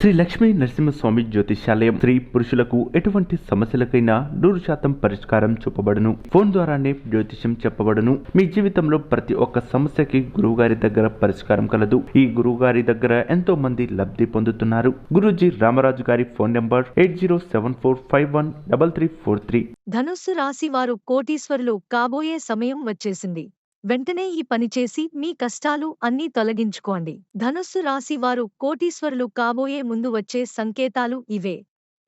శ్రీ లక్ష్మీ నరసింహస్వామి జ్యోతిష్యాలయం స్త్రీ పురుషులకు ఎటువంటి సమస్యలకైనా 100% పరిష్కారం చూపబడును. ఫోన్ ద్వారానే జ్యోతిష్యం చెప్పబడును. మీ జీవితంలో ప్రతి ఒక్క సమస్యకి గురువుగారి దగ్గర పరిష్కారం కలదు. ఈ గురువుగారి దగ్గర ఎంతో మంది లబ్ధి పొందుతున్నారు. గురూజీ రామరాజు గారి ఫోన్ నంబర్ 8074513343. ధనుస్సు రాశి వారు కోటీశ్వరులు కాబోయే సమయం వచ్చేసింది. వెంటనే ఈ పని చేసి మీ కష్టాలు అన్నీ తొలగించుకోండి. ధనుస్సు రాశి వారు కోటీశ్వరులు కాబోయే ముందు వచ్చే సంకేతాలు ఇవే.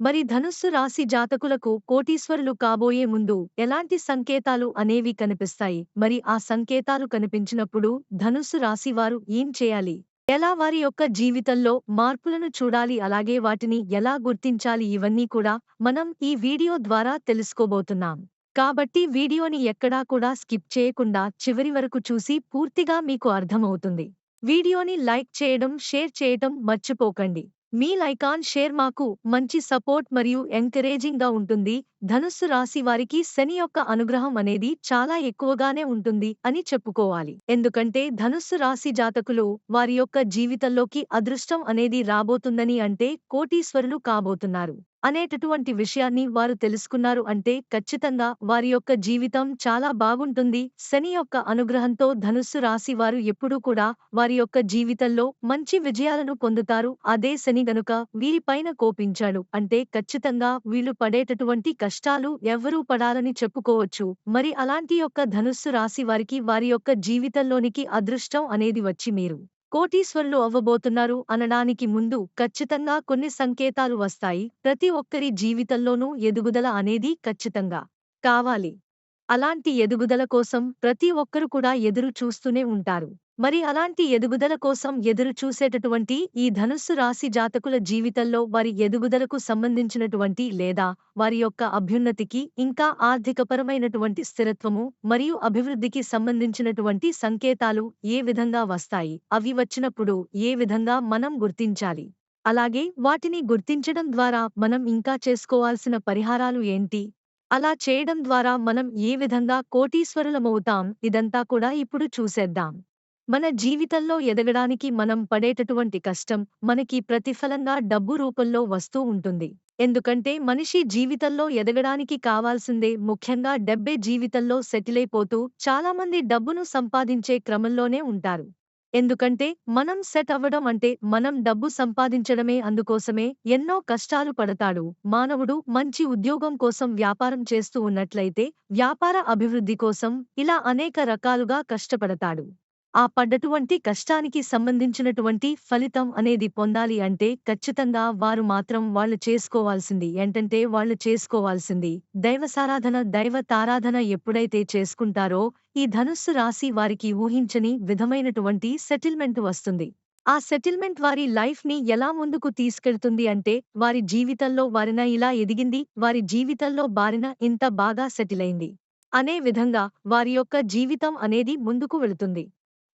మరి ధనుస్సు రాశి జాతకులకు కోటీశ్వరులు కాబోయే ముందు ఎలాంటి సంకేతాలు అనేవి కనిపిస్తాయి? మరి ఆ సంకేతాలు కనిపించినప్పుడు ధనుస్సు రాశి వారు ఏం చేయాలి? ఎలా వారి యొక్క జీవితంలో మార్పులను చూడాలి, అలాగే వాటిని ఎలా గుర్తించాలి, ఇవన్నీ కూడా మనం ఈ వీడియో ద్వారా తెలుసుకోబోతున్నాం. కాబట్టి వీడియోని ఎక్కడా కూడా స్కిప్ చేయకుండా చివరి వరకు చూసి పూర్తిగా మీకు అర్థమవుతుంది. వీడియోని లైక్ చేయడం, షేర్ చేయడం మర్చిపోకండి. మీ లైక్ అండ్ షేర్ మాకు మంచి సపోర్ట్ మరియు ఎంకరేజింగ్ గా ఉంటుంది. ధనుస్సు రాశి వారికి శని యొక్క అనుగ్రహం అనేది చాలా ఎక్కువగానే ఉంటుంది అని చెప్పుకోవాలి. ఎందుకంటే ధనుస్సు రాశి జాతకులు వారి యొక్క జీవితంలోకి అదృష్టం అనేది రాబోతుందని, అంటే కోటీశ్వరులు కాబోతున్నారు అనేటటువంటి విషయాన్ని వారు తెలుసుకున్నారు అంటే ఖచ్చితంగా వారి యొక్క జీవితం చాలా బాగుంటుంది. శని యొక్క అనుగ్రహంతో ధనుస్సు రాశి వారు ఎప్పుడూ కూడా వారి యొక్క జీవితంలో మంచి విజయాలను పొందుతారు. అదే శని గనుక వీరిపైన కోపించాడు అంటే ఖచ్చితంగా వీళ్ళు పడేటటువంటి కష్టాలు ఎవ్వరూ పడాలని చెప్పుకోవచ్చు. మరి అలాంటి యొక్క ధనుస్సు రాశి వారికి వారి యొక్క జీవితంలోనికి అదృష్టం అనేది వచ్చి మీరు కోటీశ్వరులు అవ్వబోతున్నారు అనడానికి ముందు ఖచ్చితంగా కొన్ని సంకేతాలు వస్తాయి. ప్రతి ఒక్కరి జీవితంలోనూ ఎదుగుదల అనేది ఖచ్చితంగా కావాలి. అలాంటి ఎదుగుదల కోసం ప్రతి ఒక్కరు కూడా ఎదురు చూస్తూనే ఉంటారు. మరి అలాంటి ఎదుగుదల కోసం ఎదురు చూసేటటువంటి ఈ ధనుస్సు రాశి జాతకుల జీవితంలో వారి ఎదుగుదలకు సంబంధించినటువంటి లేదా వారి యొక్క అభ్యున్నతికి, ఇంకా ఆర్థికపరమైనటువంటి స్థిరత్వము మరియు అభివృద్ధికి సంబంధించినటువంటి సంకేతాలు ఏ విధంగా వస్తాయి, అవి వచ్చినప్పుడు ఏ విధంగా మనం గుర్తించాలి, అలాగే వాటిని గుర్తించడం ద్వారా మనం ఇంకా చేసుకోవాల్సిన పరిహారాలు ఏంటి, అలా చేయడం ద్వారా మనం ఏ విధంగా కోటీశ్వరులమవుతాం, ఇదంతా కూడా ఇప్పుడు చూసేద్దాం. మన జీవితంలో ఎదగడానికి మనం పడేటటువంటి కష్టం మనకి ప్రతిఫలంగా డబ్బు రూపంలో వస్తూ ఉంటుంది. ఎందుకంటే మనిషి జీవితంలో ఎదగడానికి కావాల్సిందే ముఖ్యంగా డబ్బే. జీవితంలో సెటిలైపోతూ చాలామంది డబ్బును సంపాదించే క్రమంలోనే ఉంటారు. ఎందుకంటే మనం సెట్ అవ్వడం అంటే మనం డబ్బు సంపాదించడమే. అందుకోసమే ఎన్నో కష్టాలు పడతాడు మానవుడు. మంచి ఉద్యోగం కోసం వ్యాపారం చేస్తూ ఉన్నట్లయితే వ్యాపార అభివృద్ధి కోసం ఇలా అనేక రకాలుగా కష్టపడతాడు. ఆ పడ్డటువంటి కష్టానికి సంబంధించినటువంటి ఫలితం అనేది పొందాలి అంటే ఖచ్చితంగా వారు మాత్రం వాళ్ళు చేసుకోవాల్సింది ఏంటంటే వాళ్ళు చేసుకోవాల్సింది దైవసారాధన. దైవతారాధన ఎప్పుడైతే చేసుకుంటారో ఈ ధనుస్సు రాశి వారికి ఊహించని విధమైనటువంటి సెటిల్మెంట్ వస్తుంది. ఆ సెటిల్మెంట్ వారి లైఫ్ ని ఎలా ముందుకు తీసుకెళ్తుంది అంటే వారి జీవితంలో వారిన ఇలా ఎదిగింది, వారి జీవితంలో బారిన ఇంత బాగా సెటిల్ అయింది అనే విధంగా వారి యొక్క జీవితం అనేది ముందుకు వెళుతుంది.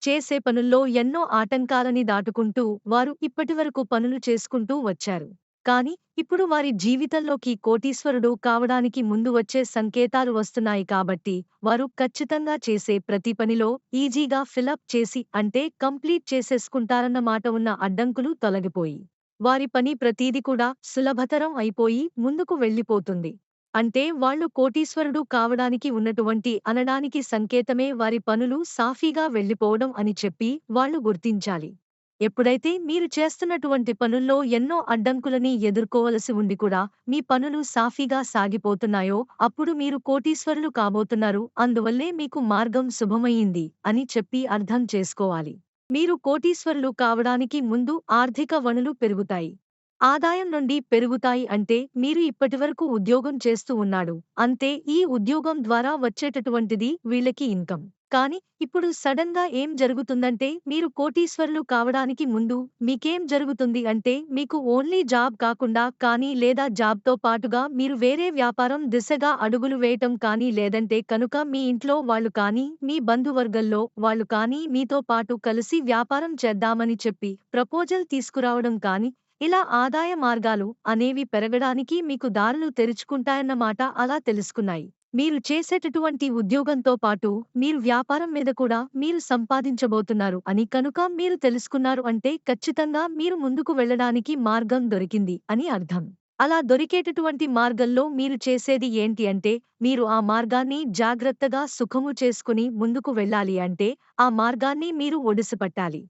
చేసే పనుల్లో ఎన్నో ఆటంకాలని దాటుకుంటూ వారు ఇప్పటివరకు పనులు చేసుకుంటూ వచ్చారు. కానీ ఇప్పుడు వారి జీవితంలోకి కోటీశ్వరుడు కావడానికి ముందు వచ్చే సంకేతాలు వస్తున్నాయి. కాబట్టి వారు ఖచ్చితంగా చేసే ప్రతి పనిలో ఈజీగా ఫిలప్ చేసి అంటే కంప్లీట్ చేసేసుకుంటారన్నమాట. ఉన్న అడ్డంకులు తొలగిపోయి వారి పని ప్రతీది కూడా సులభతరం అయిపోయి ముందుకు వెళ్ళిపోతుంది. అంటే వాళ్ళు కోటీశ్వరుడు కావడానికి ఉన్నటువంటి అనడానికి సంకేతమే వారి పనులు సాఫీగా వెళ్ళిపోవడం అని చెప్పి వాళ్ళు గుర్తించాలి. ఎప్పుడైతే మీరు చేస్తున్నటువంటి పనుల్లో ఎన్నో అడ్డంకులని ఎదుర్కోవలసి ఉండి కూడా మీ పనులు సాఫీగా సాగిపోతున్నాయో అప్పుడు మీరు కోటీశ్వరులు కాబోతున్నారు. అందువల్లే మీకు మార్గం శుభమయ్యింది అని చెప్పి అర్థం చేసుకోవాలి. మీరు కోటీశ్వరులు కావడానికి ముందు ఆర్థిక వనరులు పెరుగుతాయి. ఆదాయం నుండి పెరుగుతాయి అంటే మీరు ఇప్పటివరకు ఉద్యోగం చేస్తూ ఉన్నాడు అంతే, ఈ ఉద్యోగం ద్వారా వచ్చేటటువంటిది వీళ్ళకి ఇన్కమ్. కానీ ఇప్పుడు సడన్ గా ఏం జరుగుతుందంటే మీరు కోటీశ్వరులు కావడానికి ముందు మీకేం జరుగుతుంది అంటే మీకు ఓన్లీ జాబ్ కాకుండా కానీ లేదా జాబ్ తో పాటుగా మీరు వేరే వ్యాపారం దిశగా అడుగులు వేయటం కానీ, లేదంటే కనుక మీ ఇంట్లో వాళ్ళు కానీ మీ బంధువర్గంలో వాళ్ళు కానీ మీతో పాటు కలిసి వ్యాపారం చేద్దామని చెప్పి ప్రపోజల్ తీసుకురావడం కానీ, ఇలా ఆదాయ మార్గాలు అనేవి పెరగడానికి మీకు దారులు తెరుచుకుంటాయన్నమాట. అలా తెలుసుకున్నాయి. మీరు చేసేటటువంటి ఉద్యోగంతో పాటు మీరు వ్యాపారం మీద కూడా మీరు సంపాదించబోతున్నారు అని కనుక మీరు తెలుసుకున్నారు అంటే ఖచ్చితంగా మీరు ముందుకు వెళ్ళడానికి మార్గం దొరికింది అని అర్థం. అలా దొరికేటటువంటి మార్గంలో మీరు చేసేది ఏంటి అంటే మీరు ఆ మార్గాన్ని జాగ్రత్తగా సుఖము చేసుకుని ముందుకు వెళ్ళాలి అంటే ఆ మార్గాన్ని మీరు ఒడిసిపట్టాలి.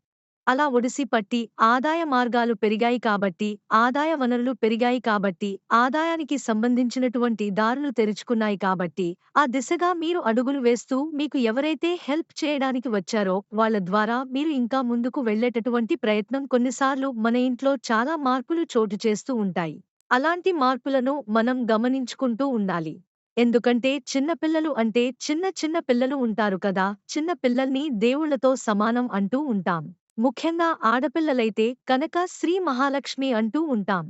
అలా ఒడిసి పట్టి ఆదాయ మార్గాలు పెరిగాయి కాబట్టి, ఆదాయ వనరులు పెరిగాయి కాబట్టి, ఆదాయానికి సంబంధించినటువంటి దారులు తెరుచుకున్నాయి కాబట్టి, ఆ దిశగా మీరు అడుగులు వేస్తూ మీకు ఎవరైతే హెల్ప్ చేయడానికి వచ్చారో వాళ్ళ ద్వారా మీరు ఇంకా ముందుకు వెళ్ళేటటువంటి ప్రయత్నం కొన్నిసార్లు మన ఇంట్లో చాలా మార్పులు చోటు చేస్తూ ఉంటాయి. అలాంటి మార్పులను మనం గమనించుకుంటూ ఉండాలి. ఎందుకంటే చిన్న పిల్లలు అంటే చిన్న చిన్న పిల్లలు ఉంటారు కదా, చిన్న పిల్లల్ని దేవుళ్ళతో సమానం అంటూ ఉంటాం. ముఖ్యంగా ఆడపిల్లలైతే కనక శ్రీ మహాలక్ష్మి అంటూ ఉంటాం.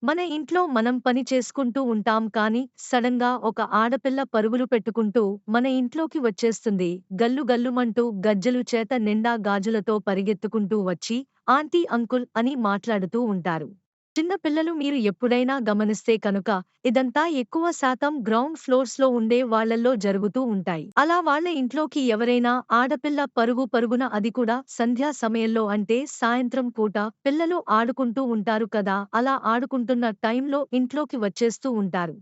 మన ఇంట్లో మనం పని చేసుకుంటూ ఉంటాం కానీ సడన్గా ఒక ఆడపిల్ల పరుగులు పెట్టుకుంటూ మన ఇంట్లోకి వచ్చేస్తుంది. గల్లు గల్లుమంటూ గజ్జెలు చేత నిండా గాజులతో పరిగెత్తుకుంటూ వచ్చి ఆంటీ అంకుల్ అని మాట్లాడుతూ ఉంటారు. చిన్న పిల్లలు మీరు ఎప్పుడైనా గమనిస్తే కనుక ఇదంతా ఎక్కువ శాతం గ్రౌండ్ ఫ్లోర్స్ లో ఉండే వాళ్ళల్లో జరుగుతూ ఉంటాయి. అలా వాళ్ళ ఇంట్లోకి ఎవరైనా ఆడపిల్ల పరుగు పరుగున, అది కూడా సంధ్యా సమయంలో అంటే సాయంత్రం పూట పిల్లలు ఆడుకుంటూ ఉంటారు కదా, అలా ఆడుకుంటున్న టైంలో ఇంట్లోకి వచ్చేస్తూ ఉంటారు.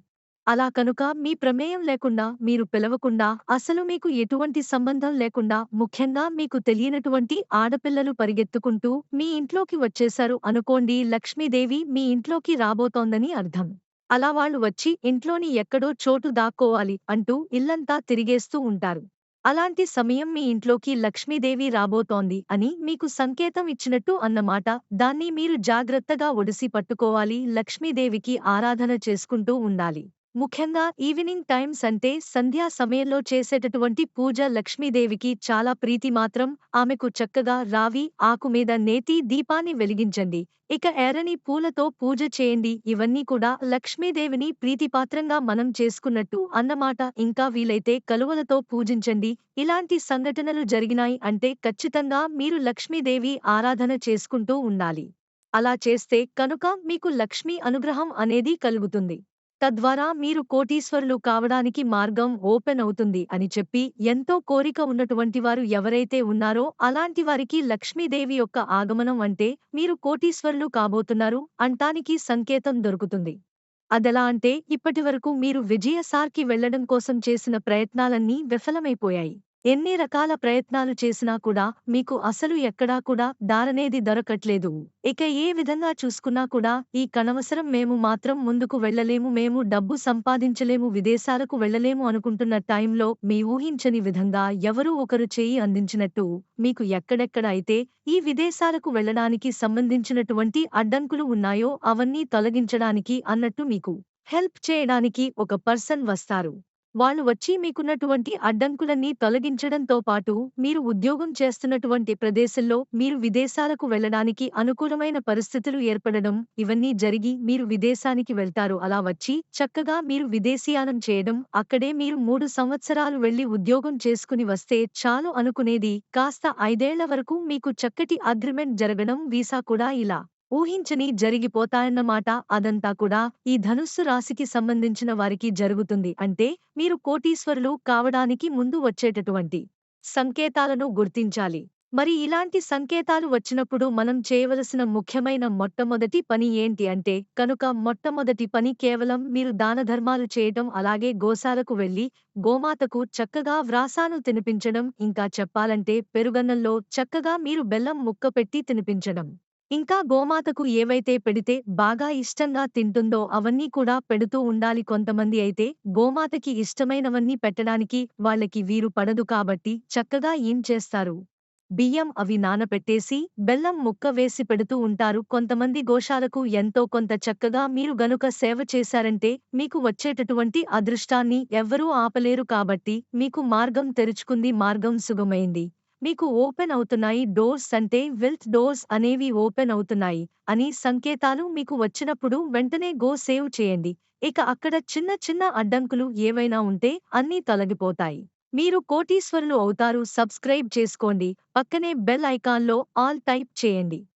అలా కనుక మీ ప్రమేయం లేకుండా, మీరు పిలవకుండా, అసలు మీకు ఎటువంటి సంబంధం లేకుండా, ముఖ్యంగా మీకు తెలియనటువంటి ఆడపిల్లలు పరిగెత్తుకుంటూ మీ ఇంట్లోకి వచ్చేశారు అనుకోండి, లక్ష్మీదేవి మీ ఇంట్లోకి రాబోతోందని అర్థం. అలా వాళ్ళు వచ్చి ఇంట్లోని ఎక్కడో చోటు దాక్కోవాలి అంటూ ఇల్లంతా తిరిగేస్తూ ఉంటారు. అలాంటి సమయం మీ ఇంట్లోకి లక్ష్మీదేవి రాబోతోంది అని మీకు సంకేతం ఇచ్చినట్టు అన్నమాట. దాన్ని మీరు జాగ్రత్తగా ఒడిసి పట్టుకోవాలి. లక్ష్మీదేవికి ఆరాధన చేసుకుంటూ ఉండాలి. ముఖ్యంగా ఈవినింగ్ టైమ్స్ అంటే సంధ్యా సమయంలో చేసేటటువంటి పూజ లక్ష్మీదేవికి చాలా ప్రీతి మాత్రం. ఆమెకు చక్కగా రావి ఆకు మీద నేతి దీపాన్ని వెలిగించండి. ఇక ఎర్రని పూలతో పూజ చేయండి. ఇవన్నీ కూడా లక్ష్మీదేవిని ప్రీతిపాత్రంగా మనం చేసుకున్నట్టు అన్నమాట. ఇంకా వీలైతే కలువలతో పూజించండి. ఇలాంటి సంఘటనలు జరిగినాయి అంటే ఖచ్చితంగా మీరు లక్ష్మీదేవి ఆరాధన చేసుకుంటూ ఉండాలి. అలా చేస్తే కనుక మీకు లక్ష్మీ అనుగ్రహం అనేది కలుగుతుంది. తద్వారా మీరు కోటీశ్వరులు కావడానికి మార్గం ఓపెన్ అవుతుంది అని చెప్పి, ఎంతో కోరిక ఉన్నటువంటి వారు ఎవరైతే ఉన్నారో అలాంటి వారికి లక్ష్మీదేవి యొక్క ఆగమనం అంటే మీరు కోటీశ్వరులు కాబోతున్నారు అంటానికి సంకేతం దొరుకుతుంది. అదెలా అంటే ఇప్పటివరకు మీరు విజయసార్కి వెళ్లడం కోసం చేసిన ప్రయత్నాలన్నీ విఫలమైపోయాయి. ఎన్ని రకాల ప్రయత్నాలు చేసినా కూడా మీకు అసలు ఎక్కడా కూడా దారనేది దొరకట్లేదు. ఇక ఏ విధంగా చూసుకున్నా కూడా ఈ కనవసరం, మేము మాత్రం ముందుకు వెళ్ళలేము, మేము డబ్బు సంపాదించలేము, విదేశాలకు వెళ్ళలేము అనుకుంటున్న టైంలో మీ ఊహించని విధంగా ఎవరో ఒకరు చేయి అందించినట్టు మీకు ఎక్కడెక్కడ అయితే ఈ విదేశాలకు వెళ్ళడానికి సంబంధించినటువంటి అడ్డంకులు ఉన్నాయో అవన్నీ తొలగించడానికి అన్నట్టు మీకు హెల్ప్ చేయడానికి ఒక పర్సన్ వస్తారు. వాళ్ళు వచ్చి మీకున్నటువంటి అడ్డంకులన్నీ తొలగించడంతో పాటు మీరు ఉద్యోగం చేస్తున్నటువంటి ప్రదేశంలో మీరు విదేశాలకు వెళ్ళడానికి అనుకూలమైన పరిస్థితులు ఏర్పడడం, ఇవన్నీ జరిగి మీరు విదేశానికి వెళ్తారు. అలా వచ్చి చక్కగా మీరు విదేశీయానం చేయడం, అక్కడే మీరు 3 సంవత్సరాలు వెళ్లి ఉద్యోగం చేసుకుని వస్తే చాలు అనుకునేది కాస్త 5 ఏళ్ల వరకు మీకు చక్కటి అగ్రిమెంట్ జరగడం, వీసా కూడా ఇలా ఊహించని జరిగిపోతాయన్నమాట. అదంతా కూడా ఈ ధనుస్సు రాశికి సంబంధించిన వారికి జరుగుతుంది. అంటే మీరు కోటీశ్వరులు కావడానికి ముందు వచ్చేటటువంటి సంకేతాలను గుర్తించాలి. మరి ఇలాంటి సంకేతాలు వచ్చినప్పుడు మనం చేయవలసిన ముఖ్యమైన మొట్టమొదటి పని ఏంటి అంటే కనుక మొట్టమొదటి పని కేవలం మీరు దానధర్మాలు చేయటం, అలాగే గోశాలకు వెళ్లి గోమాతకు చక్కగా వ్రాసాను తినిపించడం, ఇంకా చెప్పాలంటే పెరుగన్నంలో చక్కగా మీరు బెల్లం ముక్క పెట్టి తినిపించడం. ఇంకా గోమాతకు ఏవైతే పెడితే బాగా ఇష్టంగా తింటుందో అవన్నీ కూడా పెడుతూ ఉండాలి. కొంతమంది అయితే గోమాతకి ఇష్టమైనవన్నీ పెట్టడానికి వాళ్ళకి వీలు పడదు కాబట్టి చక్కగా ఏం చేస్తారు, బియ్యం అవి నానపెట్టేసి బెల్లం ముక్క వేసి పెడుతూ ఉంటారు. కొంతమంది గోశాలకు ఎంతో కొంత చక్కగా మీరు గనుక సేవ చేశారంటే మీకు వచ్చేటటువంటి అదృష్టాన్ని ఎవ్వరూ ఆపలేరు కాబట్టి మీకు మార్గం తెరుచుకుంది, మార్గం సుగమైంది. మీకు ఓపెన్ అవుతున్నాయి డోర్స్, అంటే వెల్త్ డోర్స్ అనేవి ఓపెన్ అవుతున్నాయి అని సంకేతాలు మీకు వచ్చినప్పుడు వెంటనే గో సేవ్ చేయండి. ఇక అక్కడ చిన్న చిన్న అడ్డంకులు ఏవైనా ఉంటే అన్నీ తొలగిపోతాయి. మీరు కోటీశ్వరులు అవుతారు. సబ్స్క్రైబ్ చేసుకోండి. పక్కనే బెల్ ఐకాన్లో ఆల్ టైప్ చేయండి.